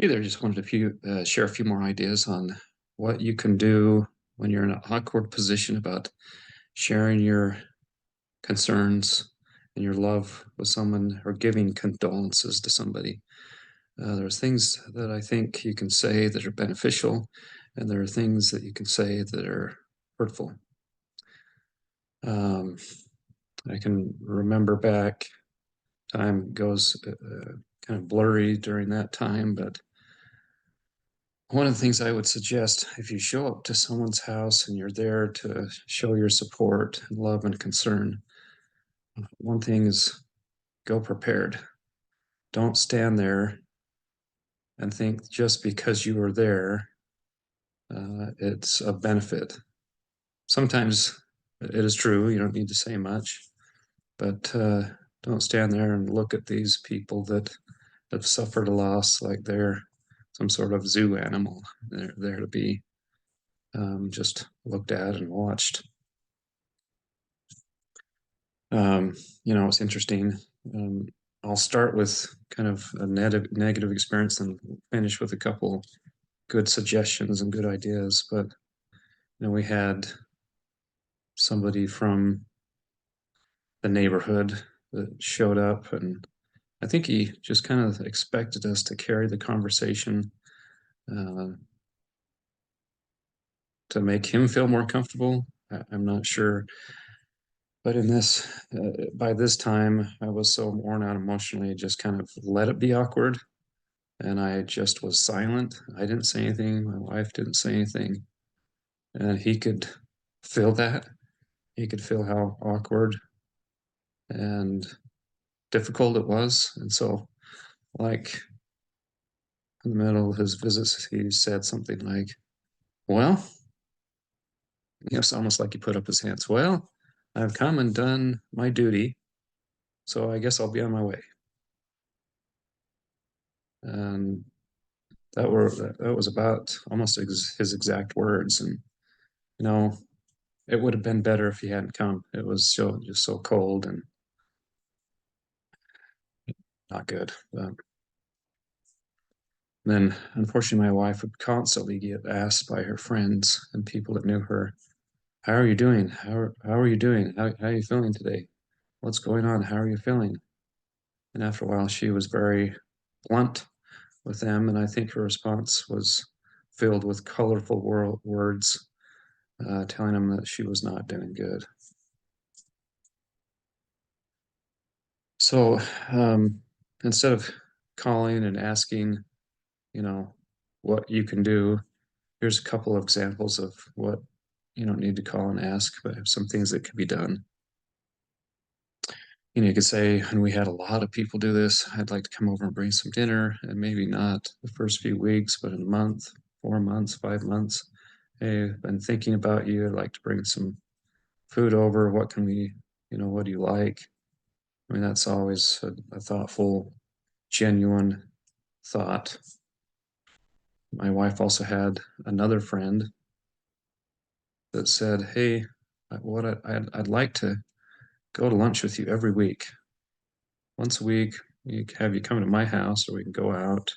Either just wanted to share a few more ideas on what you can do when you're in an awkward position about sharing your concerns and your love with someone or giving condolences to somebody. There's things that I think you can say that are beneficial, and there are things that you can say that are hurtful. Um, I can remember back, time goes kind of blurry during that time, but one of the things I would suggest if you show up to someone's house and you're there to show your support and love and concern, one thing is go prepared. Don't stand there and think just because you were there, it's a benefit. Sometimes it is true, you don't need to say much, but don't stand there and look at these people that have suffered a loss like they're some sort of zoo animal. They're there to be just looked at and watched. Um, it's interesting. Um, I'll start with kind of a negative experience and finish with a couple good suggestions and good ideas. But we had somebody from the neighborhood that showed up, and I think he just kind of expected us to carry the conversation uh, to make him feel more comfortable. I'm not sure. But by this time, I was so worn out emotionally, just kind of let it be awkward. And I just was silent. I didn't say anything. My wife didn't say anything. And he could feel that. He could feel how awkward and difficult it was. And so, like, in the middle of his visits, he said something like, well, it's almost like he put up his hands. Well, I've come and done my duty, so I guess I'll be on my way. And that was about almost his exact words. And you know, it would have been better if he hadn't come. It was just so cold and not good. But then, unfortunately, my wife would constantly get asked by her friends and people that knew her, "How are you doing? How are you doing? How are you feeling today? What's going on? How are you feeling?" And after a while, she was very blunt with them, and I think her response was filled with colorful words, telling them that she was not doing good. So instead of calling and asking, you know, what you can do, here's a couple of examples of what you don't need to call and ask, but some things that could be done. You could say, and we had a lot of people do this, I'd like to come over and bring some dinner, and maybe not the first few weeks, but in a month, 4 months, 5 months. Hey, I've been thinking about you. I'd like to bring some food over. What can we, what do you like? I mean, that's always a thoughtful, genuine thought. My wife also had another friend that said, "Hey, I'd like to go to lunch with you every week. Once a week, have you come to my house, or we can go out."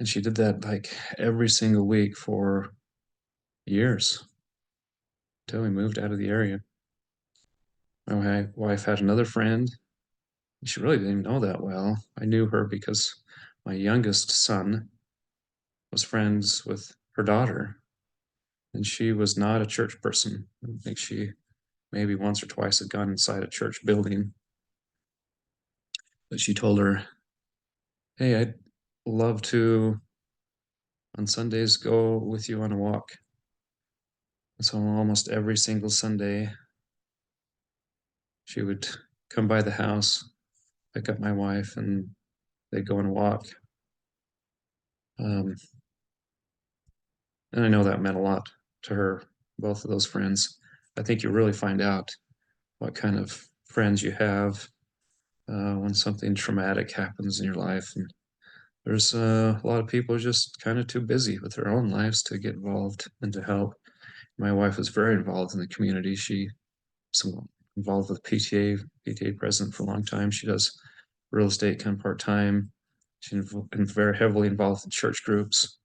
And she did that like every single week for years until we moved out of the area. My wife had another friend. She really didn't even know that well. I knew her because my youngest son was friends with her daughter, and she was not a church person. I think she maybe once or twice had gone inside a church building, but she told her, "Hey, I'd love to on Sundays go with you on a walk." And so almost every single Sunday, she would come by the house, pick up my wife, and they'd go on a walk. Um, and I know that meant a lot to her, both of those friends. I think you really find out what kind of friends you have when something traumatic happens in your life. And there's a lot of people just kind of too busy with their own lives to get involved and to help. My wife was very involved in the community. She was involved with PTA president for a long time. She does real estate kind of part time. She's very heavily involved in church groups.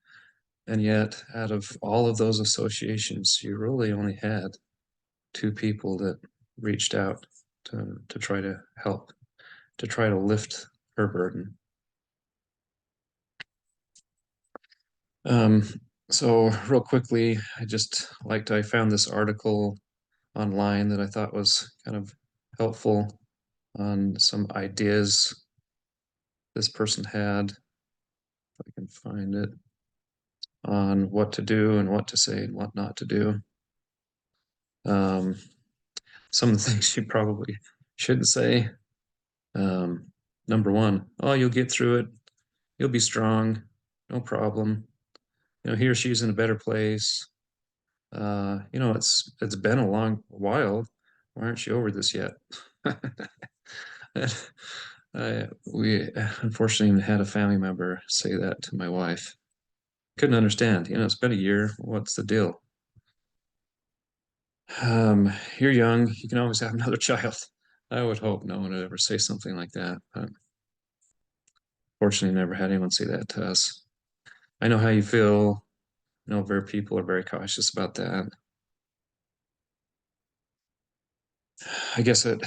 And yet, out of all of those associations, you really only had two people that reached out to try to help, to try to lift her burden. Um, so real quickly, I found this article online that I thought was kind of helpful on some ideas this person had, if I can find it, on what to do and what to say and what not to do. Um, some of the things you probably shouldn't say. Um, Number one, oh, you'll get through it. You'll be strong. No problem. He or she's in a better place. It's been a long while. Why aren't you over this yet? We unfortunately had a family member say that to my wife. Couldn't understand. It's been a year. What's the deal? You're young. You can always have another child. I would hope no one would ever say something like that. But fortunately, never had anyone say that to us. I know how you feel. Very people are very cautious about that. I guess it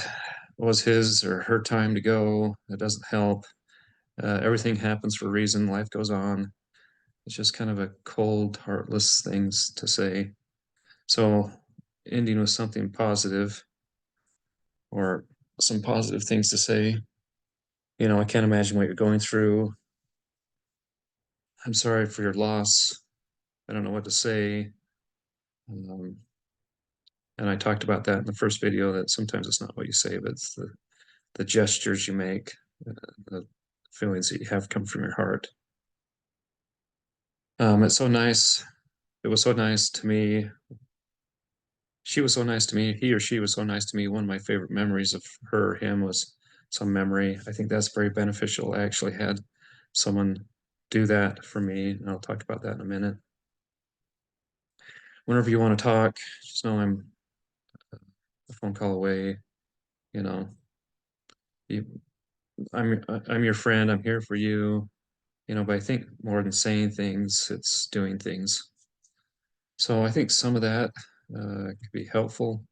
was his or her time to go. It doesn't help. Everything happens for a reason. Life goes on. It's just kind of a cold, heartless things to say. So, ending with something positive or some positive things to say. I can't imagine what you're going through. I'm sorry for your loss. I don't know what to say. Um, and I talked about that in the first video that sometimes it's not what you say, but it's the gestures you make, the feelings that you have come from your heart. It's so nice. It was so nice to me. She was so nice to me. He or she was so nice to me. One of my favorite memories of her, him was some memory. I think that's very beneficial. I actually had someone do that for me, and I'll talk about that in a minute. Whenever you want to talk, just know I'm a phone call away. You know, you, I'm your friend. I'm here for you. But I think more than saying things, it's doing things. So I think some of that could be helpful.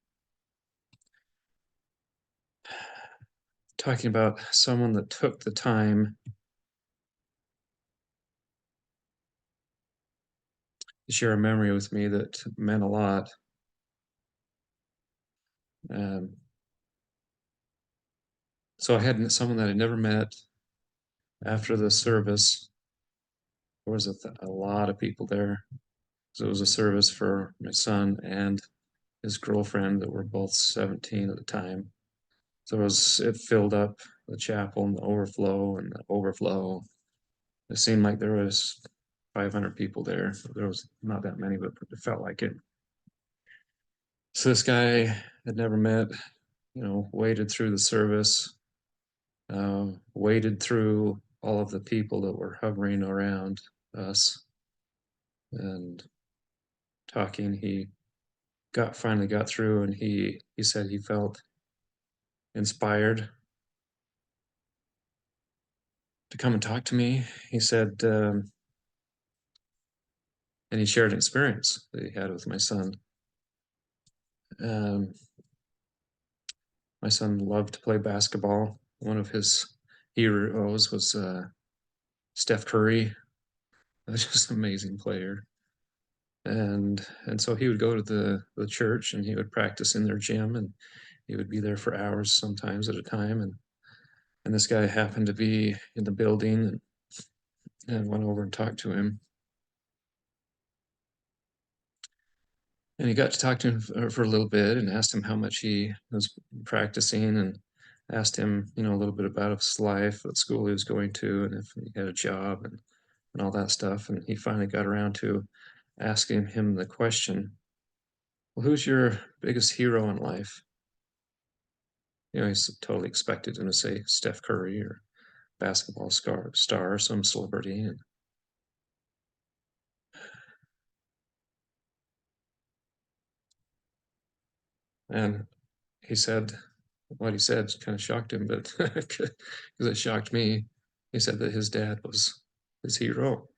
Talking about someone that took the time to share a memory with me that meant a lot. Um, so I had someone that I never met after the service. There was a lot of people there. So it was a service for my son and his girlfriend that were both 17 at the time. So it filled up the chapel and the overflow and the overflow. It seemed like there was 500 people there. There was not that many, but it felt like it. So this guy had never met, waded through the service, waded through all of the people that were hovering around us and talking. He finally got through, and he said he felt inspired to come and talk to me. He said, and he shared an experience that he had with my son. Um, my son loved to play basketball. One of his heroes was Steph Curry, just an amazing player. And so he would go to the church, and he would practice in their gym, and he would be there for hours sometimes at a time. And this guy happened to be in the building, and went over and talked to him. And he got to talk to him for a little bit and asked him how much he was practicing, and asked him, a little bit about his life, what school he was going to, and if he had a job, and all that stuff. And he finally got around to asking him the question, well, who's your biggest hero in life? He's totally expected him to say Steph Curry or basketball star or some celebrity. And he said, what he said kind of shocked him, but because it shocked me. He said that his dad was his hero.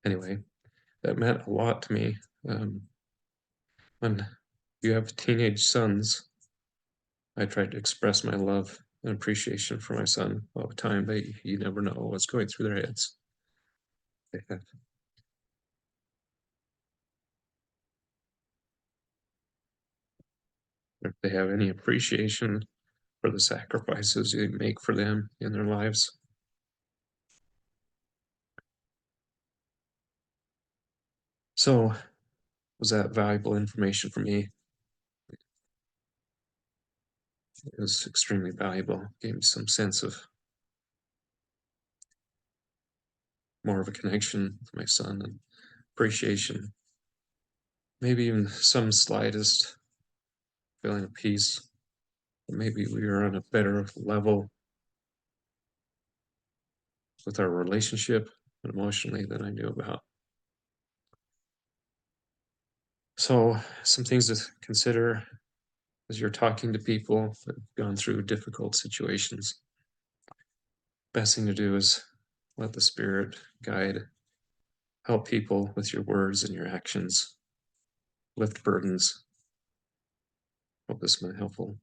Anyway, that meant a lot to me. When you have teenage sons, I tried to express my love and appreciation for my son all the time, but you never know what's going through their heads. If they have any appreciation for the sacrifices you make for them in their lives. So, was that valuable information for me? It was extremely valuable. Gave me some sense of more of a connection with my son and appreciation. Maybe even some slightest feeling of peace. Maybe we were on a better level with our relationship and emotionally than I knew about. So, some things to consider as you're talking to people that have gone through difficult situations. Best thing to do is let the Spirit guide, help people with your words and your actions, lift burdens. Hope this has been helpful.